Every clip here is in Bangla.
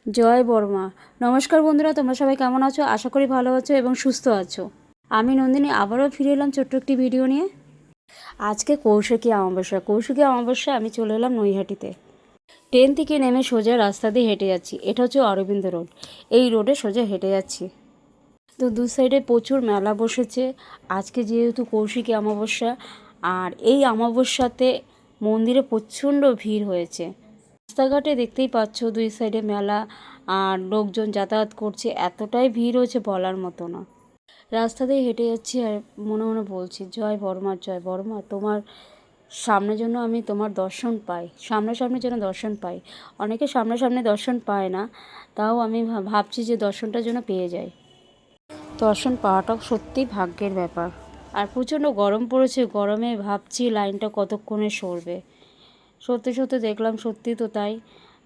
জয় বর্মা। নমস্কার বন্ধুরা, তোমরা সবাই কেমন আছো? আশা করি ভালো আছো এবং সুস্থ আছো। আমি নন্দিনী আবারও ফিরে এলাম ছোট্ট একটি ভিডিও নিয়ে। আজকে কৌশিকী অমাবস্যায় আমি চলে এলাম নৈহাটিতে। ট্রেন থেকে নেমে সোজা রাস্তা দিয়ে হেঁটে যাচ্ছি। এটা হচ্ছে অরবিন্দ রোড। এই রোডে সোজা হেঁটে যাচ্ছি। তো দু সাইডে প্রচুর মেলা বসেছে। আজকে যেহেতু কৌশিকী অমাবস্যা, আর এই অমাবস্যাতে মন্দিরে প্রচণ্ড ভিড় হয়েছে। রাস্তাঘাটে দেখতেই পাচ্ছ দুই সাইডে মেলা আর লোকজন যাতায়াত করছে। এতটাই ভিড় হয়েছে বলার মতো না। রাস্তা দিয়ে হেঁটে যাচ্ছি আর মনে মনে বলছি, জয় বর্মা, জয় বর্মা, তোমার সামনে জন্য আমি তোমার দর্শন পাই, সামনাসামনি যেন দর্শন পাই। অনেকে সামনাসামনি দর্শন পায় না, তাও আমি ভাবছি যে দর্শনটা যেন পেয়ে যাই। দর্শন পাওয়াটাও সত্যিই ভাগ্যের ব্যাপার। আর প্রচণ্ড গরম পড়েছে, গরমে ভাবছি লাইনটা কতক্ষণে সরবে। সত্যি সত্যি দেখলাম সত্যি তো তাই।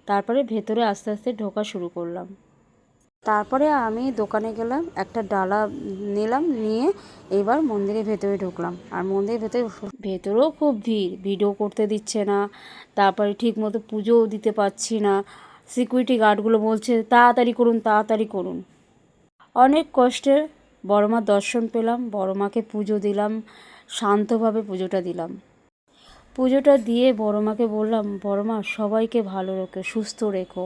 তারপরে ভেতরে আস্তে আস্তে ঢোকা শুরু করলাম। তারপরে আমি দোকানে গেলাম, একটা ডালা নিলাম, নিয়ে এবার মন্দিরের ভেতরে ঢুকলাম। আর মন্দিরের ভেতরেও খুব ভিড়, ভিডিও করতে দিচ্ছে না। তারপরে ঠিক মতো পুজোও দিতে পারছি না। সিকিউরিটি গার্ডগুলো বলছে তাড়াতাড়ি করুন, তাড়াতাড়ি করুন। অনেক কষ্টে বড়মার দর্শন পেলাম, বড়মাকে পুজো দিলাম, শান্তভাবে পুজোটা দিলাম। পুজোটা দিয়ে বড়মাকে বললাম, বড়মা সবাইকে ভালো রেখো, সুস্থ রেখো।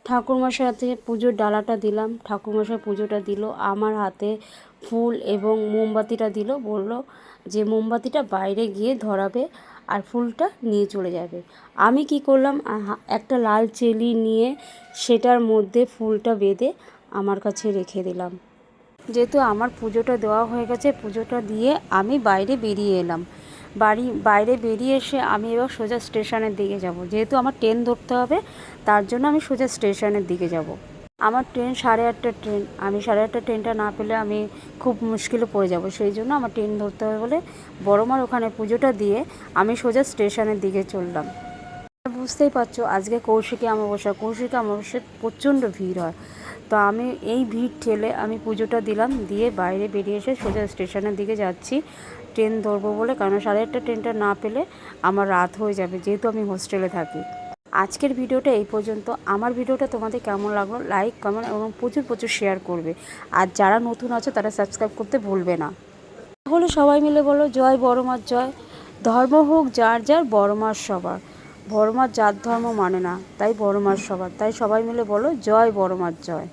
ঠাকুরমশাই হাতে পুজোর ডালাটা দিলাম, ঠাকুরমশাই পুজোটা দিল, আমার হাতে ফুল এবং মোমবাতিটা দিল, বলল যে মোমবাতিটা বাইরে গিয়ে ধরাবে আর ফুলটা নিয়ে চলে যাবে। আমি কি করলাম, একটা লাল চেলি নিয়ে সেটার মধ্যে ফুলটা বেঁধে আমার কাছে রেখে দিলাম। যেহেতু আমার পুজোটা দেওয়া হয়ে গেছে, পুজোটা দিয়ে আমি বাইরে বেরিয়ে এলাম। বাইরে বেরিয়ে এসে আমি এবার সোজা স্টেশনের দিকে যাব। যেহেতু আমার ট্রেন ধরতে হবে, তার জন্য আমি সোজা স্টেশনের দিকে যাব। আমার ট্রেন 8:30টার ট্রেন। আমি 8:30টার ট্রেনটা না পেলে আমি খুব মুশকিলে পড়ে যাব। সেই জন্য আমার ট্রেন ধরতে হবে বলে বড়মার ওখানে পুজোটা দিয়ে আমি সোজা স্টেশনের দিকে চললাম। বুঝতেই পারছো আজকে কৌশিকী অমাবস্যায় প্রচণ্ড ভিড় হয়। তো আমি এই ভিড় ঠেলে আমি পুজোটা দিলাম, দিয়ে বাইরে বেরিয়ে এসে সোজা স্টেশনের দিকে যাচ্ছি ট্রেন ধরবো বলে। কারণ 8:30টার ট্রেনটা না পেলে আমার রাত হয়ে যাবে, যেহেতু আমি হোস্টেলে থাকি। আজকের ভিডিওটা এই পর্যন্ত। আমার ভিডিওটা তোমাদের কেমন লাগলো লাইক, কমেন্ট এবং প্রচুর প্রচুর শেয়ার করবে। আর যারা নতুন আছে তারা সাবস্ক্রাইব করতে ভুলবে না। তাহলে সবাই মিলে বলো, জয় বড়মার জয়। ধর্ম হোক যার যার, বড়মার সবার। বড়মার জাত ধর্ম মানে না, তাই বড়মার সবার। তাই সবাই মিলে বলো, জয় বড়মার জয়।